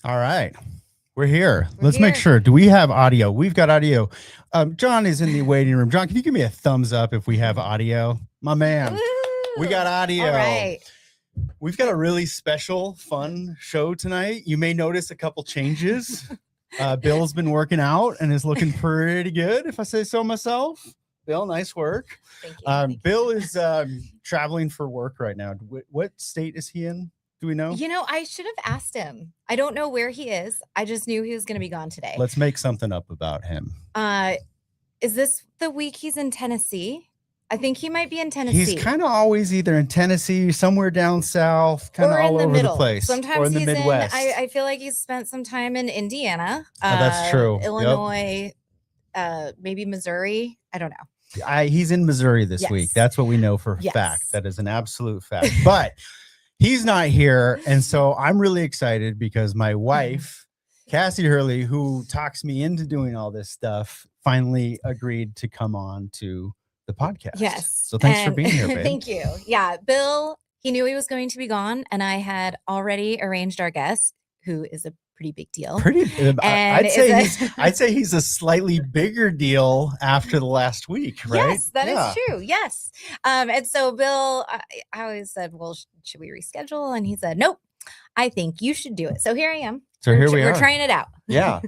All right. We're here. We're Let's make here. sure. Do we have audio? We've got audio. John is in the waiting room. John, can you give me a thumbs up if we have audio? My man, we got audio. All right. We've got a really special, fun show tonight. You may notice a couple changes. Bill's been working out and is looking pretty good, if I say so myself. Bill, nice work. Thank you. Thank you. Bill is traveling for work right now. What state is he in? Do we know? I should have asked him. I don't know where he is. I just knew he was going to be gone today. Let's make something up about him. Is this the week he's in Tennessee? I think he might be in Tennessee. He's kind of always either in Tennessee, somewhere down south, kind of all over the place. Sometimes or in the he's Midwest. I feel like he's spent some time in Indiana. That's true. Illinois, maybe Missouri. I don't know. He's in Missouri this week. That's what we know for a fact. That is an absolute fact. But he's not here. And so I'm really excited because my wife, Cassie Hurley, who talks me into doing all this stuff, finally agreed to come on to the podcast. Yes. So thanks for being here, babe. Thank you. Yeah. Bill, he knew he was going to be gone, and I had already arranged our guest, who is a pretty big deal. I'd say he's a slightly bigger deal after the last week, right? Yes, that is true. Yes. And so Bill, I always said, well, should we reschedule? And he said, nope, I think you should do it. So here I am. So here we are. We're trying it out. Yeah.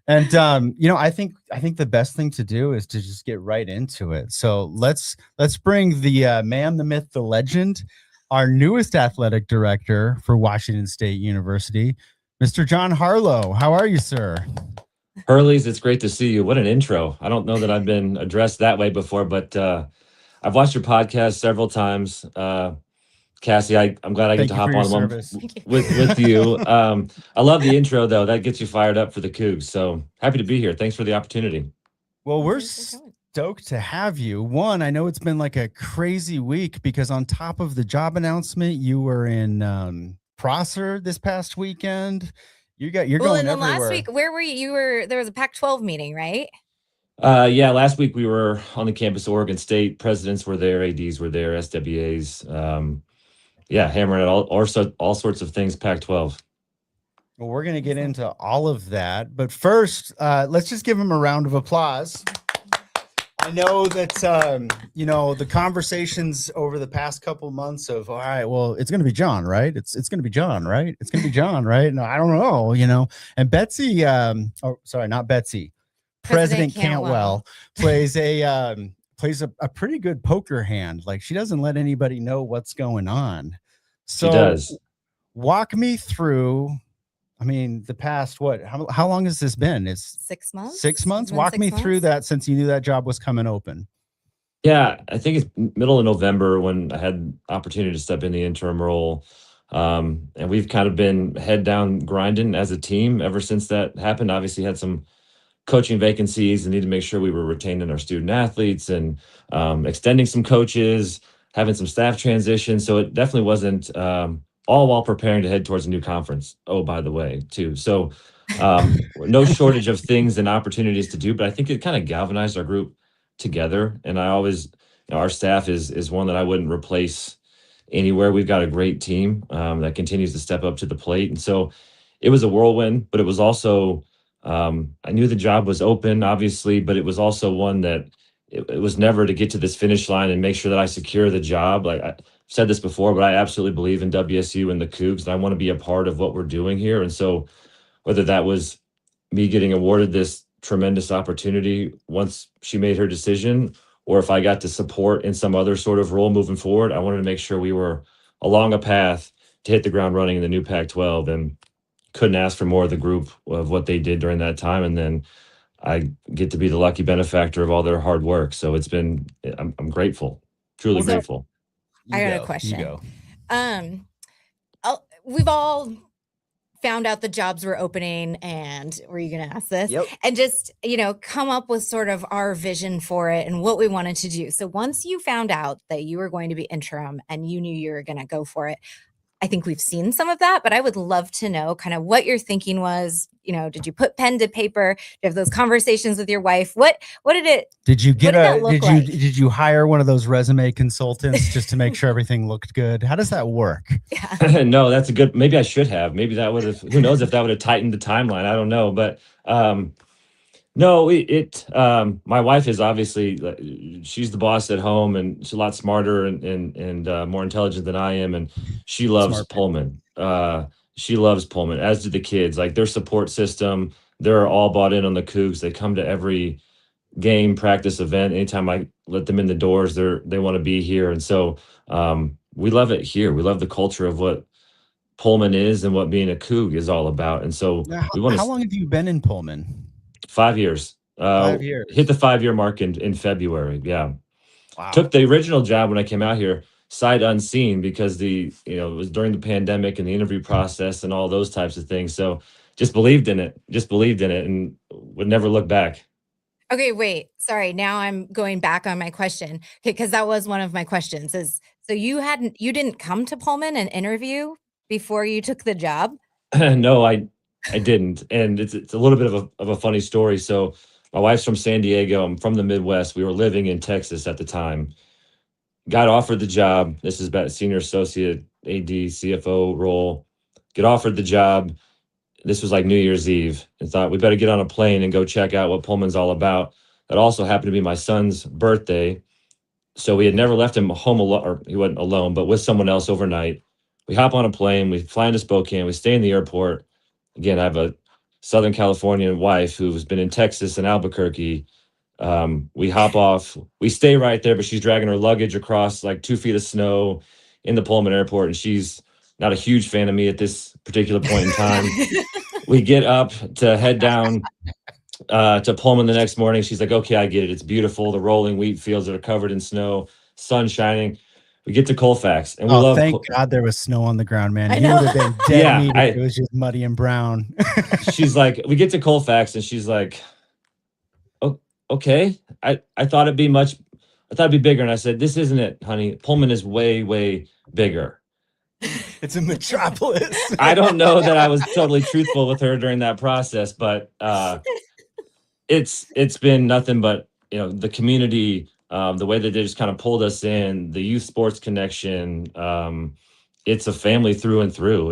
And I think the best thing to do is to just get right into it. So let's bring the man, the myth, the legend, our newest athletic director for Washington State University, Mr. John Harlow. How are you, sir? Hurleys, it's great to see you. What an intro. I don't know that I've been addressed that way before, but I've watched your podcast several times. Cassie, I'm glad I get to hop on one with you. I love the intro, though. That gets you fired up for the Cougs. So happy to be here. Thanks for the opportunity. Well, we're stoked to have you. One, I know it's been like a crazy week because on top of the job announcement, you were in Prosser this past weekend. You're going everywhere. Last week, where were you? There was a Pac-12 meeting, right? Yeah, last week we were on the campus of Oregon State. Presidents were there, ADs were there, SWAs. Yeah, hammering out all sorts of things Pac-12. Well, we're going to get into all of that. But first, let's just give him a round of applause. I know that, the conversations over the past couple months of, all right, well, it's going to be John, right? It's going to be John, right? It's going to be John, right? No, I don't know, And Betsy, not Betsy. President Cantwell plays a pretty good poker hand. Like, she doesn't let anybody know what's going on. So she does. Walk me through, the past, how long has this been? It's 6 months. 6 months. Walk me through that since you knew that job was coming open. Yeah, I think it's middle of November when I had opportunity to step in the interim role. And we've kind of been head down grinding as a team ever since that happened. Obviously had some coaching vacancies and need to make sure we were retaining our student athletes and extending some coaches, having some staff transition. So it definitely wasn't all while preparing to head towards a new conference. Oh, by the way, too. So no shortage of things and opportunities to do, but I think it kind of galvanized our group together. And I always, our staff is one that I wouldn't replace anywhere. We've got a great team that continues to step up to the plate. And so it was a whirlwind, but it was also, I knew the job was open, obviously, but it was also one that it was never to get to this finish line and make sure that I secure the job. Like I said this before, but I absolutely believe in WSU and the Cougs, and I want to be a part of what we're doing here. And so whether that was me getting awarded this tremendous opportunity once she made her decision, or if I got to support in some other sort of role moving forward, I wanted to make sure we were along a path to hit the ground running in the new Pac-12, and couldn't ask for more of the group of what they did during that time. And then I get to be the lucky benefactor of all their hard work. So it's been, I'm grateful, truly grateful. I got a question. We've all found out the jobs were opening, and were you going to ask this? Yep. And just, come up with sort of our vision for it and what we wanted to do. So once you found out that you were going to be interim and you knew you were going to go for it, I think we've seen some of that, but I would love to know kind of what your thinking was. Did you put pen to paper? Did you have those conversations with your wife? What did it Did you get What did that look like? did you hire one of those resume consultants just to make sure everything looked good? How does that work? Yeah. No, that's a good. Maybe I should have. Maybe that would have. Who knows if that would have tightened the timeline? I don't know, but no, my wife is obviously she's the boss at home, and she's a lot smarter and more intelligent than I am, and she loves Smart people. Pullman. She loves Pullman, as do the kids. Like their support system, they're all bought in on the Cougs. They come to every game, practice, event. Anytime I let them in the doors, they want to be here, and so we love it here. We love the culture of what Pullman is and what being a Coug is all about, and so Now, we want how to. long have you been in Pullman? 5 years. 5 years. Hit the 5 year mark in February. Yeah. Wow. Took the original job when I came out here sight unseen because it was during the pandemic and the interview process and all those types of things. So just believed in it, and would never look back. Okay, wait. Sorry. Now I'm going back on my question. Okay, because that was one of my questions is so you didn't come to Pullman and interview before you took the job? No, I didn't. And it's a little bit of a funny story. So my wife's from San Diego. I'm from the Midwest. We were living in Texas at the time. Got offered the job. This is about senior associate AD CFO role. Get offered the job. This was like New Year's Eve, and thought we better get on a plane and go check out what Pullman's all about. That also happened to be my son's birthday. So we had never left him home alone, or he wasn't alone, but with someone else overnight. We hop on a plane, we fly into Spokane, we stay in the airport. Again, I have a Southern Californian wife who's been in Texas and Albuquerque. We hop off, we stay right there, but she's dragging her luggage across like 2 feet of snow in the Pullman airport, and she's not a huge fan of me at this particular point in time. We get up to head down to Pullman the next morning. She's like, okay, I get it. It's beautiful. The rolling wheat fields that are covered in snow, sun shining. We get to Colfax, and we love. Thank God there was snow on the ground, man. I You know. would have been dead Yeah, meat if it was just muddy and brown. She's like, we get to Colfax, and she's like, oh, okay. I thought it'd be bigger, and I said, this isn't it, honey. Pullman is way, way bigger. It's a metropolis. I don't know that I was totally truthful with her during that process, but it's been nothing but the community, the way that they just kind of pulled us in, the youth sports connection. It's a family through and through.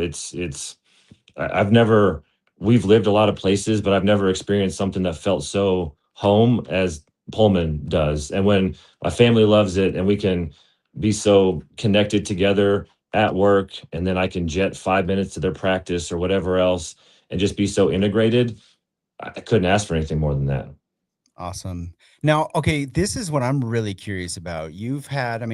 We've lived a lot of places, but I've never experienced something that felt so home as Pullman does. And when my family loves it and we can be so connected together at work, and then I can jet 5 minutes to their practice or whatever else and just be so integrated, I couldn't ask for anything more than that. Awesome. Now, okay, this is what I'm really curious about. You've had,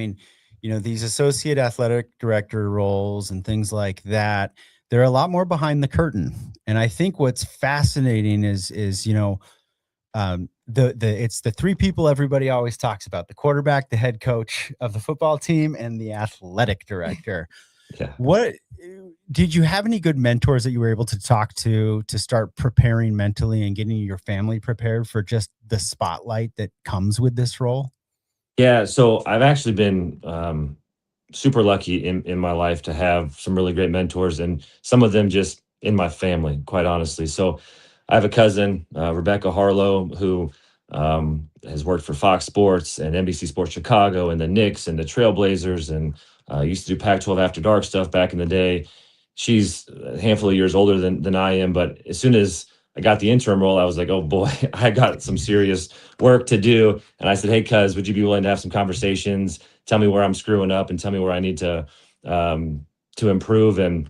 these associate athletic director roles and things like that. They're a lot more behind the curtain. And I think what's fascinating is it's the three people everybody always talks about: the quarterback, the head coach of the football team, and the athletic director. Yeah. What did you have any good mentors that you were able to talk to start preparing mentally and getting your family prepared for just the spotlight that comes with this role? Yeah, so I've actually been super lucky in my life to have some really great mentors, and some of them just in my family, quite honestly. So I have a cousin, Rebecca Harlow, who has worked for Fox Sports and NBC Sports Chicago and the Knicks and the Trailblazers, and used to do Pac-12 After Dark stuff back in the day. She's a handful of years older than I am, but as soon as I got the interim role, I was like, oh boy, I got some serious work to do. And I said, hey, cuz, would you be willing to have some conversations? Tell me where I'm screwing up and tell me where I need to improve. And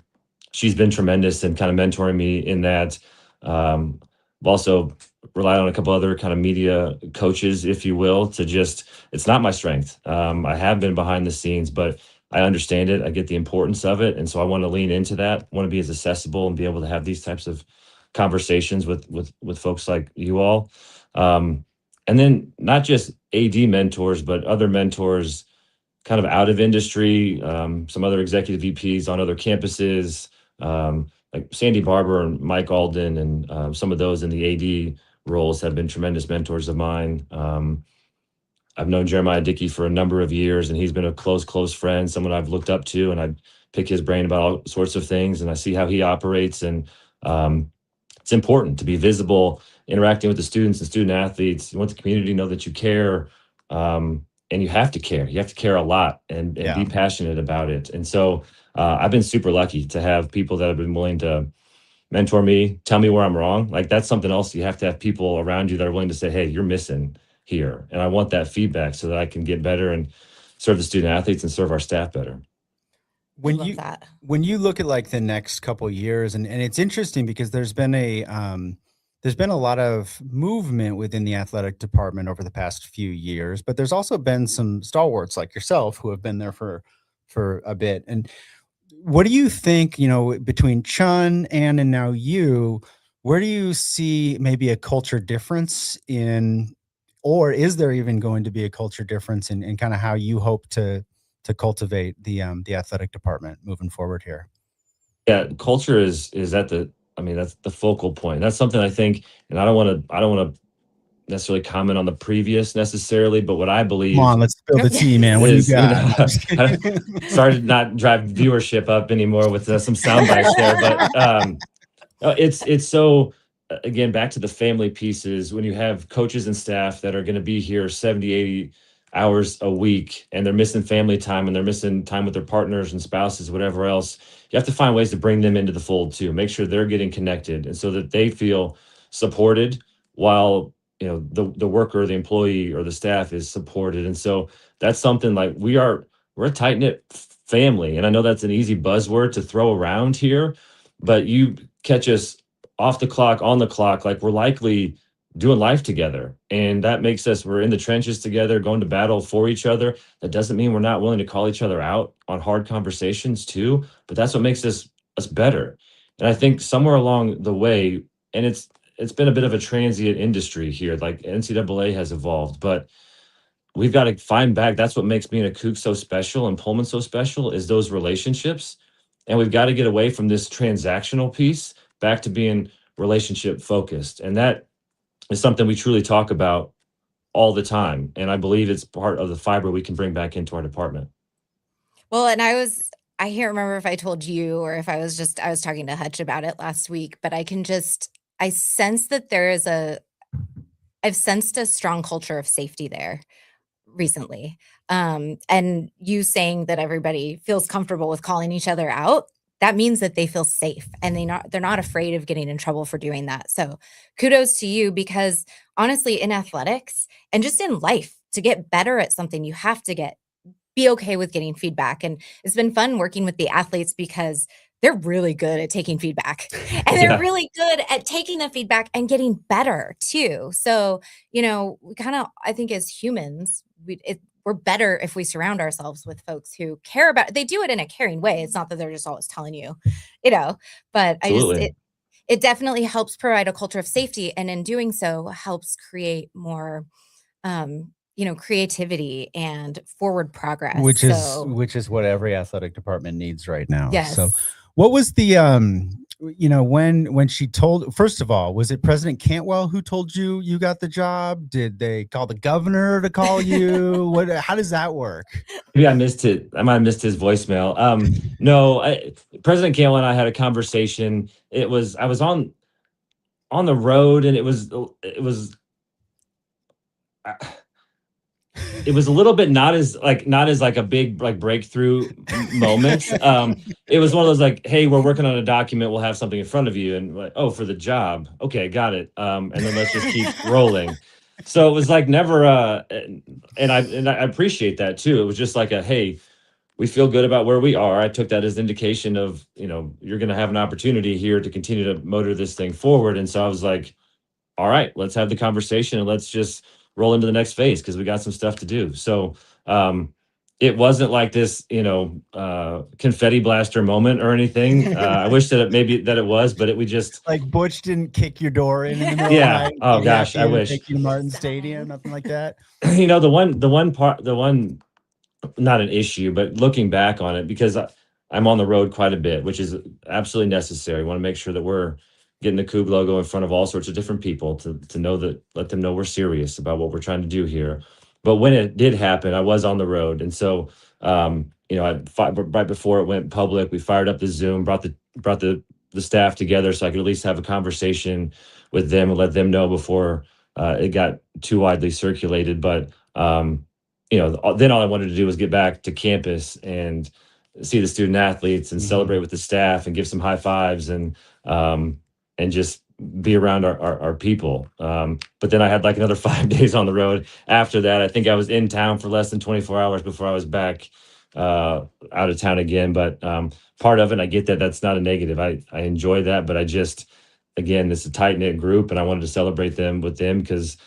she's been tremendous and kind of mentoring me in that. I've also relied on a couple other kind of media coaches, if you will, it's not my strength. I have been behind the scenes, but I understand it. I get the importance of it. And so I want to lean into that, I want to be as accessible and be able to have these types of conversations with folks like you all. And then not just AD mentors, but other mentors kind of out of industry, some other executive VPs on other campuses, like Sandy Barber and Mike Alden, and some of those in the AD roles have been tremendous mentors of mine. I've known Jeremiah Dickey for a number of years, and he's been a close friend, someone I've looked up to, and I've pick his brain about all sorts of things, and I see how he operates. And it's important to be visible, interacting with the students and student athletes. You want the community to know that you care, and you have to care. You have to care a lot and Yeah. be passionate about it. And so I've been super lucky to have people that have been willing to mentor me, tell me where I'm wrong. Like that's something else. You have to have people around you that are willing to say, hey, you're missing here. And I want that feedback so that I can get better and serve the student athletes and serve our staff better. When love you that. when you look at like the next couple years, and it's interesting because there's been a lot of movement within the athletic department over the past few years, but there's also been some stalwarts like yourself who have been there for a bit. And what do you think, between Chun, Ann, and now you, where do you see maybe a culture difference in, or is there even going to be a culture difference in kind of how you hope to cultivate the athletic department moving forward here? Yeah, culture is at the, I mean, that's the focal point. That's something I think, and I don't want to necessarily comment on the previous necessarily, but what I Come believe on, let's spill the tea, man. What do you is, got? I'm just I kidding. started to not drive viewership up anymore with some sound bites there, but it's so again, back to the family pieces. When you have coaches and staff that are going to be here 70, 80 hours a week, and they're missing family time, and they're missing time with their partners and spouses, whatever else, you have to find ways to bring them into the fold too. Make sure they're getting connected, and so that they feel supported while the worker, the employee, or the staff is supported. And so that's something like we're a tight knit family, and I know that's an easy buzzword to throw around here, but you catch us off the clock, on the clock, like we're likely doing life together. And that makes us, we're in the trenches together, going to battle for each other. That doesn't mean we're not willing to call each other out on hard conversations too, but that's what makes us better. And I think somewhere along the way, and it's been a bit of a transient industry here, like NCAA has evolved, but we've got to find back. That's what makes being a Kook so special and Pullman so special, is those relationships. And we've got to get away from this transactional piece back to being relationship focused. And that is something we truly talk about all the time. And I believe it's part of the fiber we can bring back into our department. Well, and I can't remember if I told you or if I was talking to Hutch about it last week, but I sense that I've sensed a strong culture of safety there recently. And you saying that everybody feels comfortable with calling each other out, that means that they feel safe and they're not afraid of getting in trouble for doing that. So kudos to you, because honestly, in athletics and just in life, to get better at something, you have to be okay with getting feedback. And it's been fun working with the athletes because they're really good at taking feedback and they're Yeah. really good at taking the feedback and getting better too. So, we kind of, I think as humans, we're better if we surround ourselves with folks who care about, they do it in a caring way. It's not that they're just always telling you, but Absolutely. it definitely helps provide a culture of safety. And in doing so helps create more, creativity and forward progress. which is So which is what every athletic department needs right now. So yes. what was the when she told, first of all, was it President Cantwell who told you got the job? Did they call the governor to call you? How does that work? Maybe I missed it. I might have missed his voicemail. No, President Cantwell and I had a conversation. I was on the road, and it was a little bit not as like a big like breakthrough moment. It was one of those like, hey, we're working on a document. We'll have something in front of you, and like, oh, for the job. Okay, got it. And then let's just keep rolling. So it was like never. And I appreciate that too. It was just like hey, we feel good about where we are. I took that as an indication of you're going to have an opportunity here to continue to motor this thing forward. And so I was like, all right, let's have the conversation and let's just roll into the next phase because we got some stuff to do. So it wasn't like this, confetti blaster moment or anything. I wish that it was, but we just Like Butch didn't kick your door in the middle Yeah. of the night. Oh, and gosh, I take wish. you to Martin Stadium, nothing like that. the one not an issue, but looking back on it, because I'm on the road quite a bit, which is absolutely necessary. I want to make sure that we're getting the Coug logo in front of all sorts of different people to know that, let them know we're serious about what we're trying to do here. But when it did happen, I was on the road. And so right before it went public, we fired up the Zoom, brought the staff together so I could at least have a conversation with them and let them know before it got too widely circulated. But then all I wanted to do was get back to campus and see the student athletes and celebrate with the staff and give some high fives and just be around our people. But then I had like another 5 days on the road after that. I think I was in town for less than 24 hours before I was back out of town again. But part of it, I get that that's not a negative. I enjoy that, but again, it's a tight knit group, and I wanted to celebrate them with them because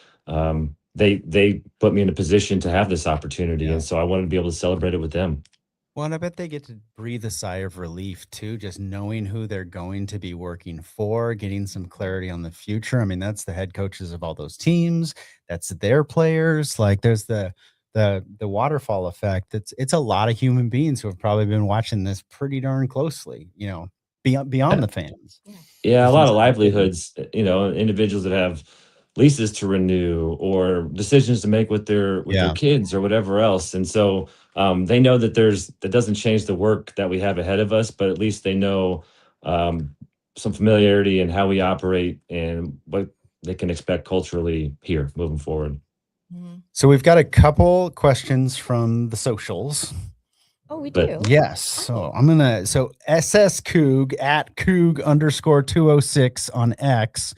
they put me in a position to have this opportunity, and so I wanted to be able to celebrate it with them. Well, and I bet they get to breathe a sigh of relief too, just knowing who they're going to be working for, getting some clarity on the future. I mean, that's the head coaches of all those teams. That's their players. Like there's the waterfall effect. It's a lot of human beings who have probably been watching this pretty darn closely, beyond the fans. Yeah, a lot of livelihoods, individuals that have leases to renew or decisions to make with their kids or whatever else. And so they know that that doesn't change the work that we have ahead of us, but at least they know some familiarity in how we operate and what they can expect culturally here moving forward. So we've got a couple questions from the socials. Oh, we do. Yes. So so SS Coog at Coog_206 on X,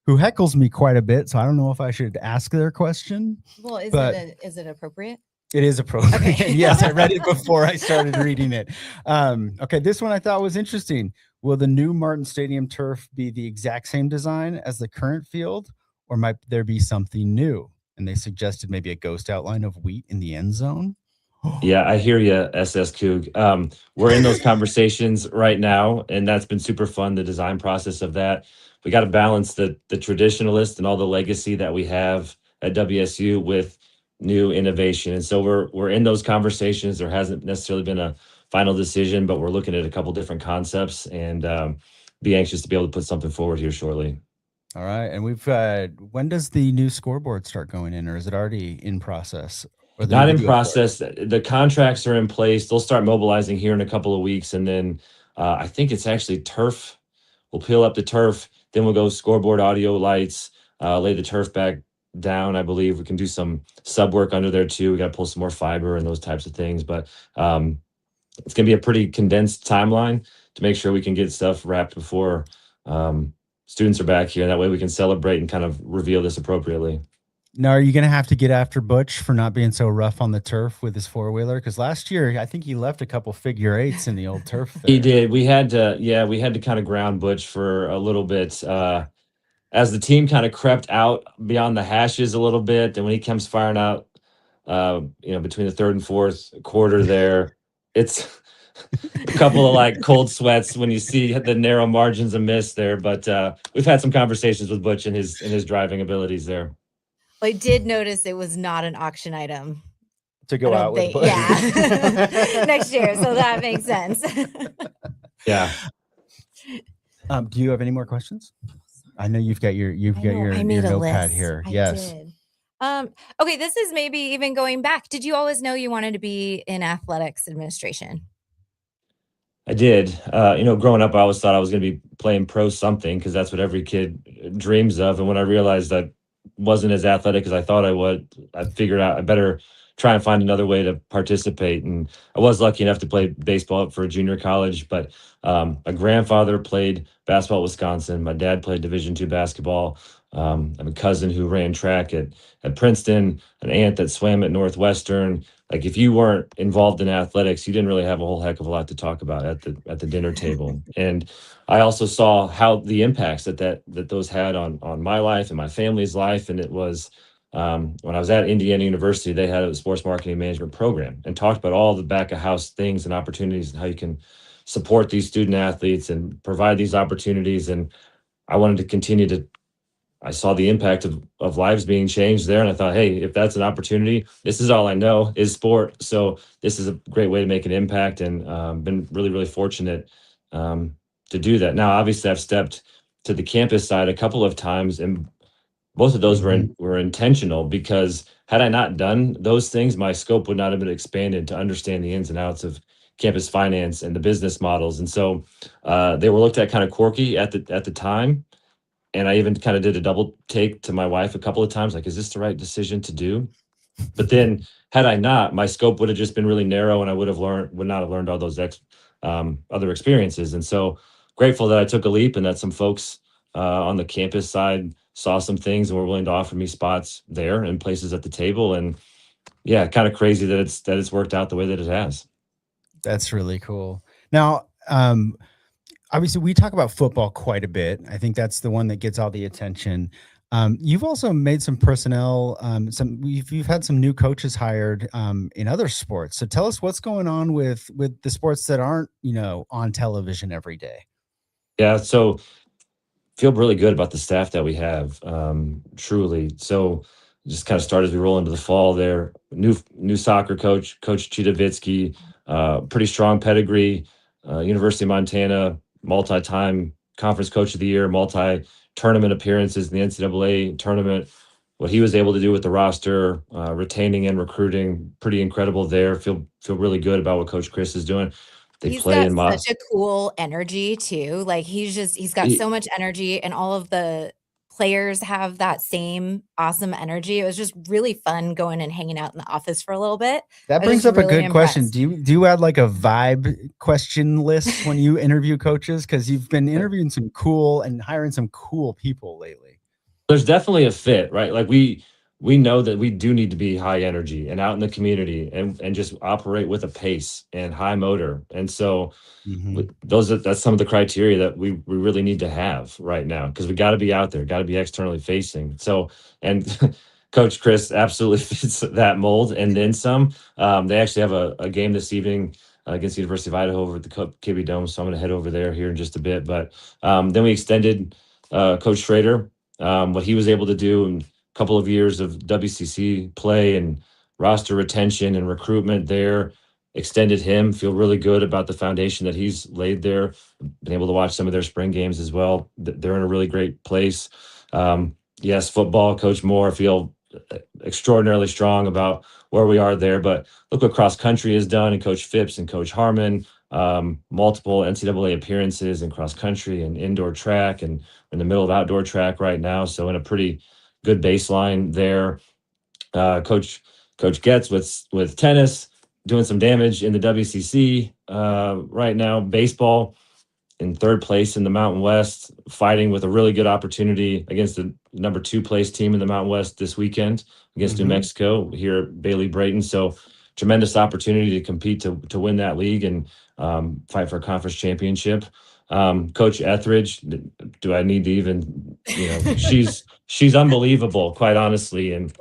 who heckles me quite a bit. So I don't know if I should ask their question. Well, is it appropriate? It is appropriate. Okay. Yes, I read it before I started reading it. Okay, this one I thought was interesting. Will the new Martin Stadium turf be the exact same design as the current field, or might there be something new? And they suggested maybe a ghost outline of wheat in the end zone. Yeah, I hear you, SS Coog. We're in those conversations right now, and that's been super fun, the design process of that. We got to balance the traditionalist and all the legacy that we have at WSU with new innovation. And so we're in those conversations. There hasn't necessarily been a final decision, but we're looking at a couple different concepts and be anxious to be able to put something forward here shortly. All right. And when does the new scoreboard start going in, or is it already in process? Not in process. The contracts are in place. They'll start mobilizing here in a couple of weeks. And then I think it's actually turf. We'll peel up the turf. Then we'll go scoreboard, audio, lights, lay the turf back down. I believe we can do some sub work under there too. We got to pull some more fiber and those types of things. But it's going to be a pretty condensed timeline to make sure we can get stuff wrapped before students are back here. That way we can celebrate and kind of reveal this appropriately. Now, are you going to have to get after Butch for not being so rough on the turf with his four-wheeler? Because last year, I think he left a couple figure eights in the old turf there. He did. We had to kind of ground Butch for a little bit as the team kind of crept out beyond the hashes a little bit. And when he comes firing out, between the third and fourth quarter there, it's a couple of like cold sweats when you see the narrow margins of miss there. But we've had some conversations with Butch and his driving abilities there. I did notice it was not an auction item to go out with. Yeah, next year. So that makes sense. Yeah. Do you have any more questions? I know you've got your notepad here. Yes. Did. Okay, this is maybe even going back. Did you always know you wanted to be in athletics administration? I did. Growing up, I always thought I was going to be playing pro something because that's what every kid dreams of. And when I realized that wasn't as athletic as I thought I would, I figured out I better try and find another way to participate. And I was lucky enough to play baseball for a junior college, but my grandfather played basketball at Wisconsin. My dad played Division II basketball. I have a cousin who ran track at Princeton, an aunt that swam at Northwestern. Like if you weren't involved in athletics, you didn't really have a whole heck of a lot to talk about at the dinner table. And I also saw how the impacts that those had on my life and my family's life. And it was when I was at Indiana University, they had a sports marketing management program and talked about all the back of house things and opportunities and how you can support these student athletes and provide these opportunities. And I wanted to continue to. I saw the impact of lives being changed there. And I thought, hey, if that's an opportunity, this is all I know is sport. So this is a great way to make an impact and been really, really fortunate to do that. Now, obviously, I've stepped to the campus side a couple of times. And both of those were intentional, because had I not done those things, my scope would not have been expanded to understand the ins and outs of campus finance and the business models. And so they were looked at kind of quirky at the time. And I even kind of did a double take to my wife a couple of times, like, is this the right decision to do? But then had I not, my scope would have just been really narrow, and I would not have learned all those other experiences. And so grateful that I took a leap, and that some folks on the campus side saw some things and were willing to offer me spots there and places at the table. And yeah, kind of crazy that it's worked out the way that it has. That's really cool. Now, obviously we talk about football quite a bit. I think that's the one that gets all the attention. You've also made some personnel, you've had some new coaches hired in other sports. So tell us what's going on with the sports that aren't, on television every day. Yeah, so feel really good about the staff that we have, truly. So just kind of started as we roll into the fall there. New soccer coach, Coach Chidavitsky, pretty strong pedigree, University of Montana, multi-time conference coach of the year, multi-tournament appearances in the NCAA tournament. What he was able to do with the roster, retaining and recruiting, pretty incredible there. Feel really good about what Coach Chris is doing. He's got such a cool energy too. Like he's got so much energy, and all of the players have that same awesome energy. It was just really fun going and hanging out in the office for a little bit. That brings up a good question. Do you add like a vibe question list when you interview coaches? Because you've been interviewing some cool and hiring some cool people lately. There's definitely a fit, right? Like we know that we do need to be high energy and out in the community and just operate with a pace and high motor. And so that's some of the criteria that we really need to have right now, because we got to be out there, got to be externally facing. So, and Coach Chris absolutely fits that mold and then some. They actually have a game this evening against the University of Idaho over at the KB Dome. So I'm going to head over there here in just a bit. But then we extended Coach Schrader, what he was able to do in couple of years of WCC play and roster retention and recruitment there, extended him. Feel really good about the foundation that he's laid there. Been able to watch some of their spring games as well. They're in a really great place. Yes, football, Coach Moore, feel extraordinarily strong about where we are there. But look what cross country has done, and Coach Phipps and Coach Harmon, multiple NCAA appearances in cross country and indoor track, and in the middle of outdoor track right now. So in a pretty good baseline there. Coach Getz with tennis, doing some damage in the WCC right now. Baseball in third place in the Mountain West, fighting with a really good opportunity against the number 2 place team in the Mountain West this weekend against New Mexico here at Bailey Brayton. So tremendous opportunity to compete to win that league and fight for a conference championship. Coach Etheridge, do I need to even, she's unbelievable, quite honestly. And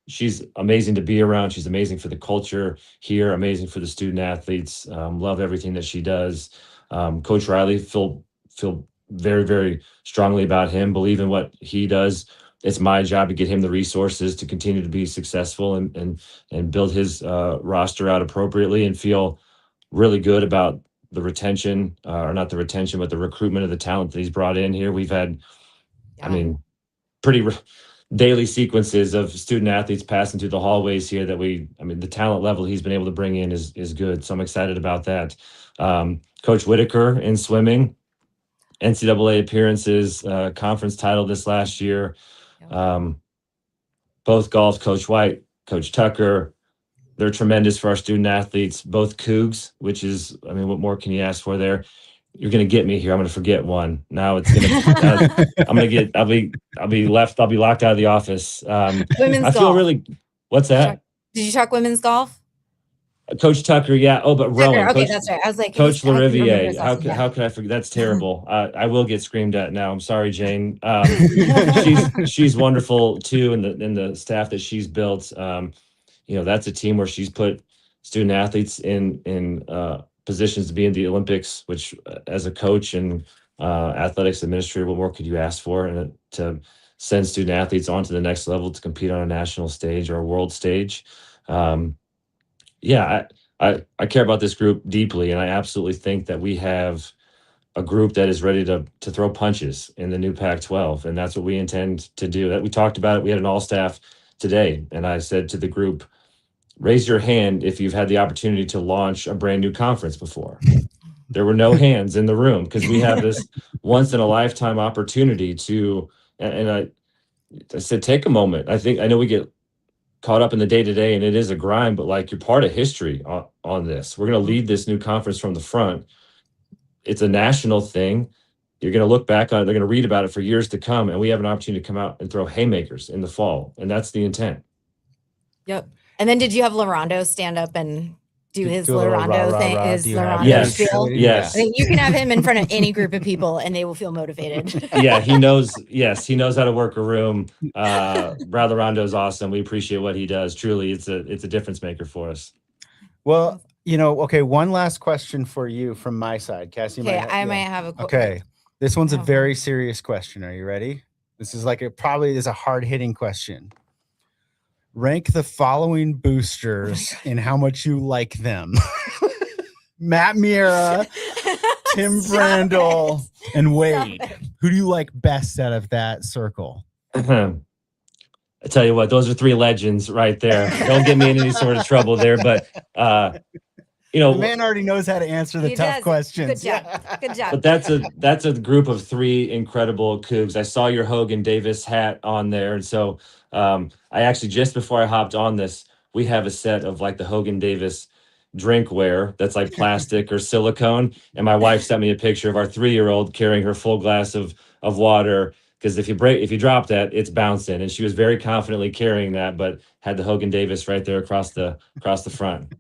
she's amazing to be around. She's amazing for the culture here, amazing for the student athletes. Love everything that she does. Coach Riley, feel very, very strongly about him, believe in what he does. It's my job to get him the resources to continue to be successful and build his roster out appropriately, and feel really good about the retention, or not the retention, but the recruitment of the talent that he's brought in here. We've had, pretty daily sequences of student athletes passing through the hallways here that the talent level he's been able to bring in is good. So I'm excited about that. Coach Whitaker in swimming, NCAA appearances, conference title this last year. Both golf, Coach White, Coach Tucker, they're tremendous for our student athletes. Both Cougs, which is, what more can you ask for there? You're going to get me here. I'm going to forget one. Now it's going to, I'll be locked out of the office. Women's I feel golf. really, what's that? Did you talk women's golf? Coach Tucker, yeah. Oh, but rowing. Okay, that's right. I was like, Coach Lariviere. How could I forget? That's terrible. I will get screamed at now. I'm sorry, Jane. She's wonderful too, and the staff that she's built. That's a team where she's put student athletes in positions to be in the Olympics, which as a coach and athletics administrator, what more could you ask for? And to send student athletes on to the next level to compete on a national stage or a world stage. I care about this group deeply, and I absolutely think that we have a group that is ready to throw punches in the new Pac-12, and that's what we intend to do. That we talked about it. We had an all staff today, and I said to the group, raise your hand if you've had the opportunity to launch a brand new conference before. There were no hands in the room because we have this once in a lifetime opportunity to, and I said, take a moment. I know we get caught up in the day to day and it is a grind, but like you're part of history on this. We're going to lead this new conference from the front. It's a national thing. You're going to look back on it. They're going to read about it for years to come. And we have an opportunity to come out and throw haymakers in the fall. And that's the intent. Yep. And then did you have Larondo stand up and do his Do a little Larondo rah, thing? rah, rah. His Do you have Larondo Yes. spiel? Yes. I think you can have him in front of any group of people and they will feel motivated. Yeah, he knows. Yes, he knows how to work a room. Brad Larondo is awesome. We appreciate what he does. Truly, it's a difference maker for us. Well, okay, one last question for you from my side. Cassie, Okay, might I might have a Okay, this one's a have very serious question. Are you ready? This is probably is a hard-hitting question. Rank the following boosters in how much you like them. Matt Miera, Tim Stop Brandel, it. and Stop Wade. it. Who do you like best out of that circle? I tell you what, those are three legends right there. Don't get me in any sort of trouble there, but The man already knows how to answer the He tough does. questions. Good job. Good job. but that's a group of three incredible Cougs. I saw your Hogan Davis hat on there, and so I actually just before I hopped on this, we have a set of like the Hogan Davis drinkware that's like plastic or silicone, and my wife sent me a picture of our 3-year-old carrying her full glass of water. Because if you drop that, it's bouncing, and she was very confidently carrying that, but had the Hogan Davis right there across the front.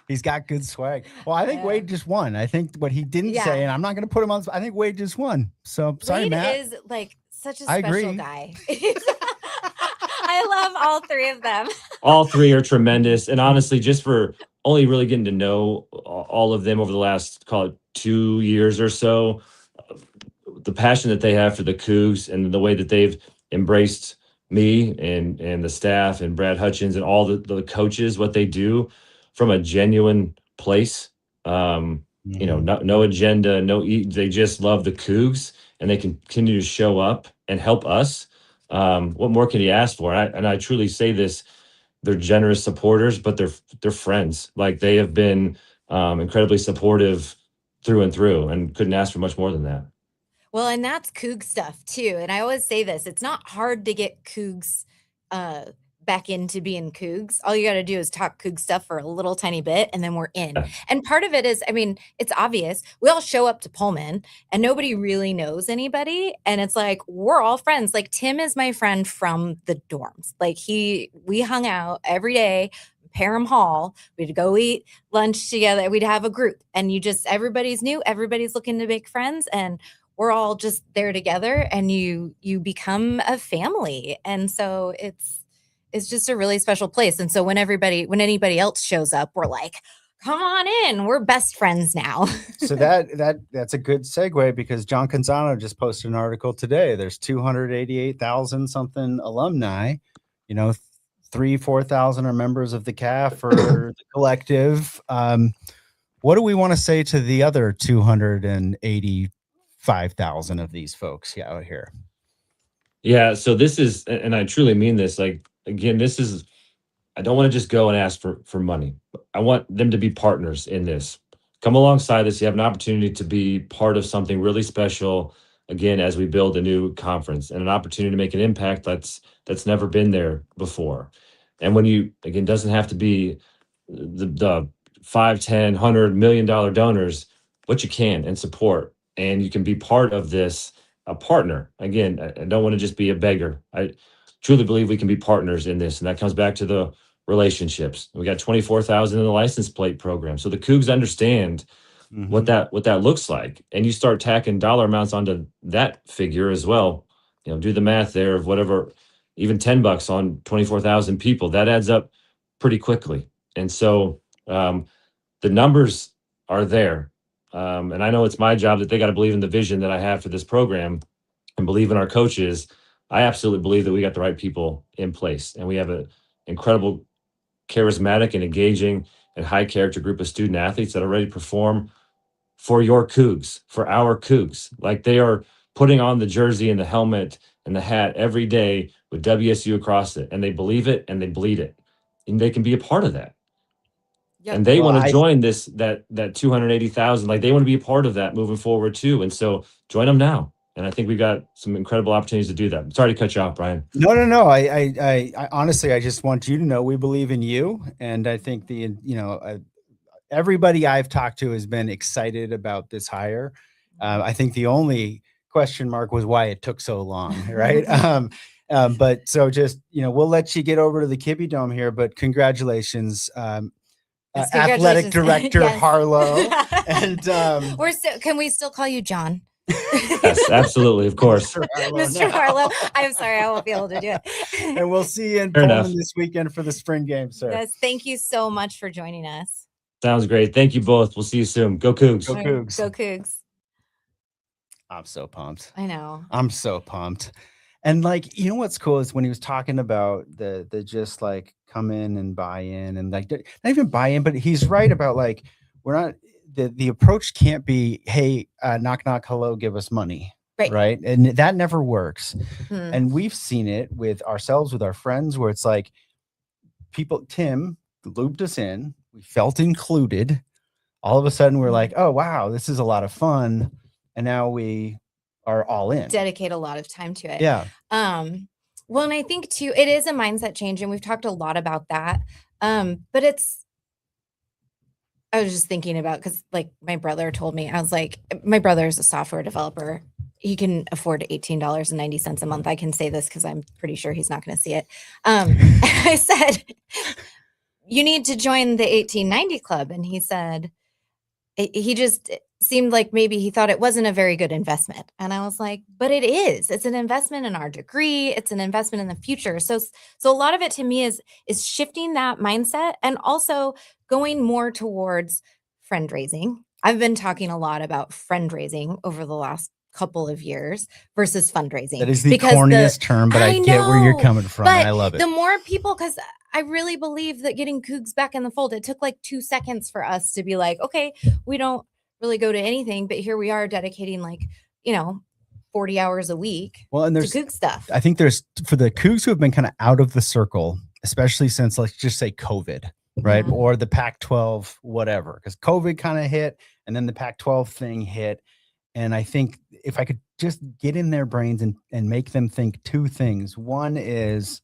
He's got good swag. Well, I think Yeah. Wade just won. I think what he didn't Yeah. say, and I'm not going to put him on. I think Wade just won. So sorry, Wade Matt. is like such a I special agree. guy. I love all three of them. All three are tremendous, and honestly, just for only really getting to know all of them over the last, call it 2 years or so, the passion that they have for the Cougs and the way that they've embraced me and the staff and Brad Hutchins and all the coaches, what they do from a genuine place. No agenda, they just love the Cougs and they continue to show up and help us. What more can you ask for? And I truly say this, they're generous supporters, but they're friends. Like they have been incredibly supportive through and through, and couldn't ask for much more than that. Well, and that's Coug stuff too. And I always say this, it's not hard to get Cougs back into being Cougs. All you got to do is talk Coug stuff for a little tiny bit and then we're in. Yeah. And part of it is, I mean, it's obvious. We all show up to Pullman and nobody really knows anybody. And it's like, we're all friends. Like Tim is my friend from the dorms. Like we hung out every day, Parham Hall. We'd go eat lunch together. We'd have a group and everybody's new. Everybody's looking to make friends and we're all just there together and you become a family. And so it's just a really special place. And so when anybody else shows up, we're like, come on in. We're best friends now. So that's a good segue because John Canzano just posted an article today. There's 288,000 something alumni, 3,000-4,000 are members of the CAF or the collective. What do we want to say to the other 285,000 of these folks out here? Yeah, so this is, and I truly mean this, like, again, I don't want to just go and ask for money. I want them to be partners in this. Come alongside us. You have an opportunity to be part of something really special, again, as we build a new conference and an opportunity to make an impact that's never been there before. And when you, again, doesn't have to be the 5, 10, $100 million donors, but you can and support, and you can be part of this, a partner. Again, I don't want to just be a beggar. I truly believe we can be partners in this. And that comes back to the relationships. We got 24,000 in the license plate program. So the Cougs understand what that looks like. And you start tacking dollar amounts onto that figure as well. Do the math there of whatever, even $10 on 24,000 people, that adds up pretty quickly. And so the numbers are there. And I know it's my job that they got to believe in the vision that I have for this program and believe in our coaches. I absolutely believe that we got the right people in place, and we have an incredible, charismatic and engaging and high character group of student athletes that are ready to perform for your Cougs, for our Cougs. Like they are putting on the jersey and the helmet and the hat every day with WSU across it, and they believe it and they bleed it, and they can be a part of that. Yep. And they Well, want to I- join that 280,000. Like they want to be a part of that moving forward too. And so join them now. And I think we've got some incredible opportunities to do that. Sorry to cut you off, Brian. No. I honestly, I just want you to know we believe in you, and I think everybody I've talked to has been excited about this hire. I think the only question mark was why it took so long, right? But so just we'll let you get over to the Kibbie Dome here, but congratulations, Yes, athletic congratulations. director Yes. Harlow, and We're still, can we still call you John? Yes, absolutely. Of course. Mr. Harlow. I'm sorry, I won't be able to do it. And we'll see you in Fair Pullman enough. this weekend for the spring game, sir. Yes, thank you so much for joining us. Sounds great. Thank you both. We'll see you soon. Go Cougs. Go Cougs. Go Cougs. I'm so pumped. I know. I'm so pumped. And what's cool is when he was talking about the just like come in and buy in, and like not even buy in, but he's right about like we're not the approach can't be, hey, knock knock, hello, give us money. Right. And that never works. Hmm. And we've seen it with ourselves, with our friends, where it's like Tim looped us in, we felt included. All of a sudden we're like, oh wow, this is a lot of fun. And now we are all in. Dedicate a lot of time to it. Yeah. Well, and I think too, it is a mindset change, and we've talked a lot about that. But I was just thinking about, because like my brother told me, I was like, my brother is a software developer. He can afford $18.90 a month. I can say this because I'm pretty sure he's not going to see it. I said, you need to join the 1890 club. And he said, he just seemed like maybe he thought it wasn't a very good investment. And I was like, but it is. It's an investment in our degree. It's an investment in the future. So a lot of it to me is shifting that mindset, and also going more towards friend raising. I've been talking a lot about friend raising over the last couple of years versus fundraising. That is the corniest term, but I get where you're know, coming from. but And I love it. the more people, because I really believe that getting Cougs back in the fold, it took like 2 seconds for us to be like, okay, we don't really go to anything, but here we are dedicating 40 hours a week Well, and to there's Coug stuff. I think there's, for the Cougs who have been kind of out of the circle, especially since, let's just say, COVID, right? Mhm. Or the Pac-12, whatever, because COVID kind of hit and then the Pac-12 thing hit. And I think if I could just get in their brains and make them think two things. One is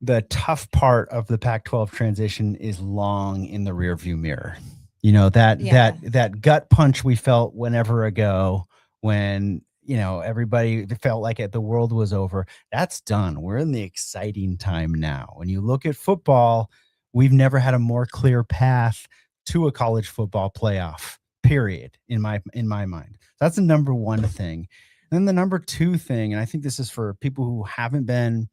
the tough part of the Pac-12 transition is long in the rearview mirror. That gut punch we felt whenever ago when everybody felt like the world was over. That's done. We're in the exciting time now. When you look at football, we've never had a more clear path to a college football playoff, period, in my mind. That's the number one thing. And then the number two thing, and I think this is for people who haven't been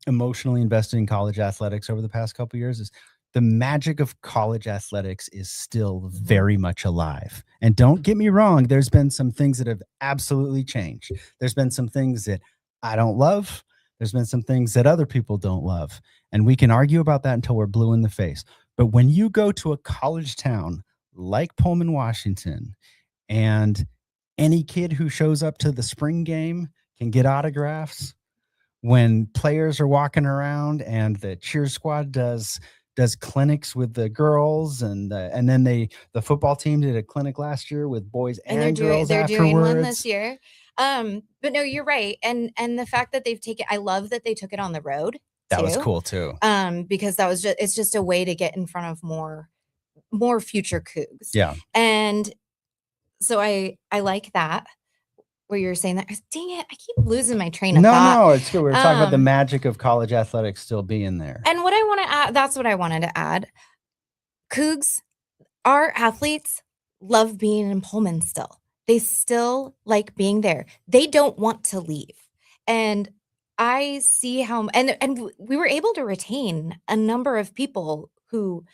emotionally invested in college athletics over the past couple of years, is the magic of college athletics is still very much alive. And don't get me wrong, there's been some things that have absolutely changed. There's been some things that I don't love. There's been some things that other people don't love. And we can argue about that until we're blue in the face. But when you go to a college town like Pullman, Washington, and any kid who shows up to the spring game can get autographs, when players are walking around and the cheer squad does clinics with the girls, and then the football team did a clinic last year with boys and girls they're afterwards. doing one this year. But no, you're right. And the fact that they've taken, I love that they took it on the road. That was cool too. Because it's just a way to get in front of more future Cougs. Yeah. And so I like that, where you're saying that. Dang it, I keep losing my train of thought. No, it's good. We were talking about the magic of college athletics still being there. And what I want to add, that's what I wanted to add. Cougs, our athletes love being in Pullman still. They still like being there. They don't want to leave. And I see how, and we were able to retain a number of people who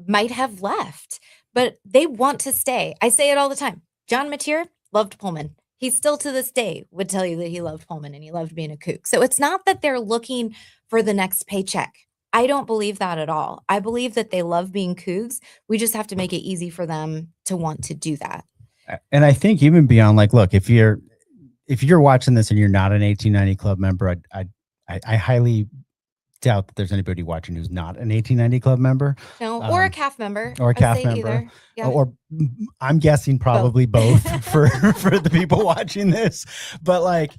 might have left, but they want to stay. I say it all the time. John Mateer loved Pullman. He still to this day would tell you that he loved Pullman and he loved being a Coug. So it's not that they're looking for the next paycheck. I don't believe that at all. I believe that they love being Cougs. We just have to make it easy for them to want to do that. And I think even beyond, like, look, if you're watching this and you're not an 1890 Club member, I highly doubt that there's anybody watching who's not an 1890 Club member. No, or a CAF member. Or a I'd CAF say member. either. Yeah. Or I'm guessing probably both for the people watching this. But like,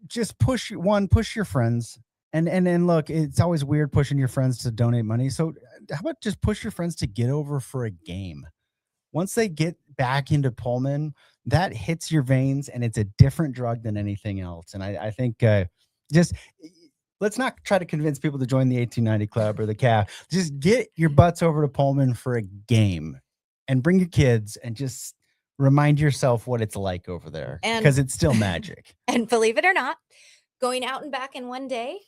just push your friends. And look, it's always weird pushing your friends to donate money. So how about just push your friends to get over for a game? Once they get back into Pullman, that hits your veins, and it's a different drug than anything else. And I think just let's not try to convince people to join the 1890 Club or the CAF. Just get your butts over to Pullman for a game and bring your kids and just remind yourself what it's like over there, because it's still magic. And believe it or not, going out and back in one day,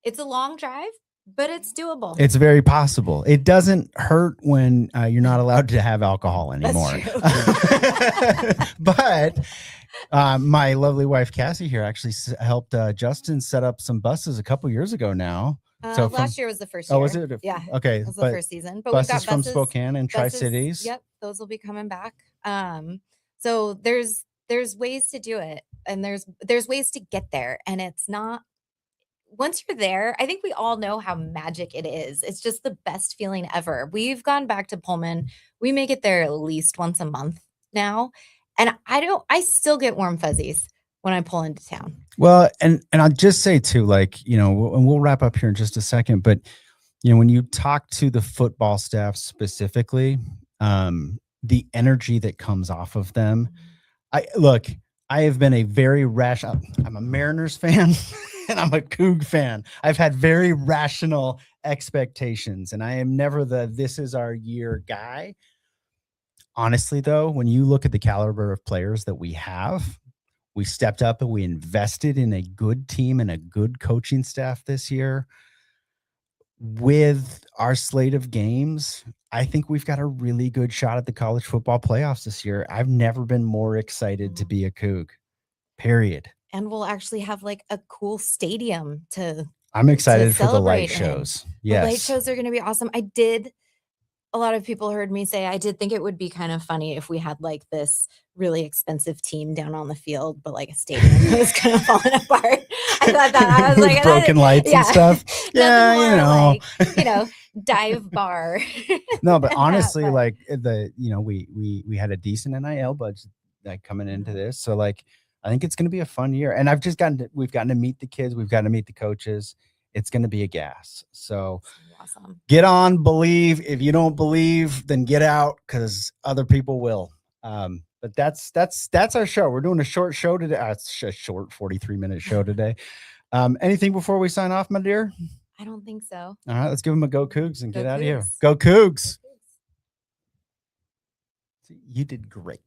it's a long drive, but it's doable. It's very possible. It doesn't hurt when you're not allowed to have alcohol anymore. That's true. But my lovely wife Cassie here actually helped Justin set up some buses a couple years ago now. So last year was the first year. Oh, was it? Yeah. Okay. It was the first season. But we've buses got from Spokane and Tri-Cities. Yep, those will be coming back. So there's ways to do it, and there's ways to get there, and it's not. Once you're there, I think we all know how magic it is. It's just the best feeling ever. We've gone back to Pullman. We make it there at least once a month now. And I still get warm fuzzies when I pull into town. Well, and I'll just say too, like, you know, and we'll wrap up here in just a second, but you know, when you talk to the football staff specifically, the energy that comes off of them, I have been a very rational, I'm a Mariners fan and I'm a Coug fan. I've had very rational expectations, and I am never this is our year guy. Honestly, though, when you look at the caliber of players that we have, we stepped up and we invested in a good team and a good coaching staff this year. With our slate of games, I think we've got a really good shot at the college football playoffs this year. I've never been more excited to be a Coug, period. And we'll actually have like a cool stadium to. I'm excited for the celebrate light in. shows. The light Yes. shows are going to be awesome. A lot of people heard me say I did think it would be kind of funny if we had like this really expensive team down on the field, but like a stadium that was kind of falling apart. I thought that I was With like broken lights and stuff. Nothing Yeah, more like, dive bar. No, but than that, honestly, but- like we had a decent NIL budget like coming into this. So like I think it's gonna be a fun year. And we've gotten to meet the kids, we've gotten to meet the coaches. It's gonna be a gas. So Awesome. get on, believe. If you don't believe, then get out, because other people will. But that's our show. We're doing a short show today. It's a short 43-minute show today. Anything before we sign off, my dear? I don't think so. All right, let's give them a go Cougs and Go get out of here. Cougs. Go Cougs. You did great.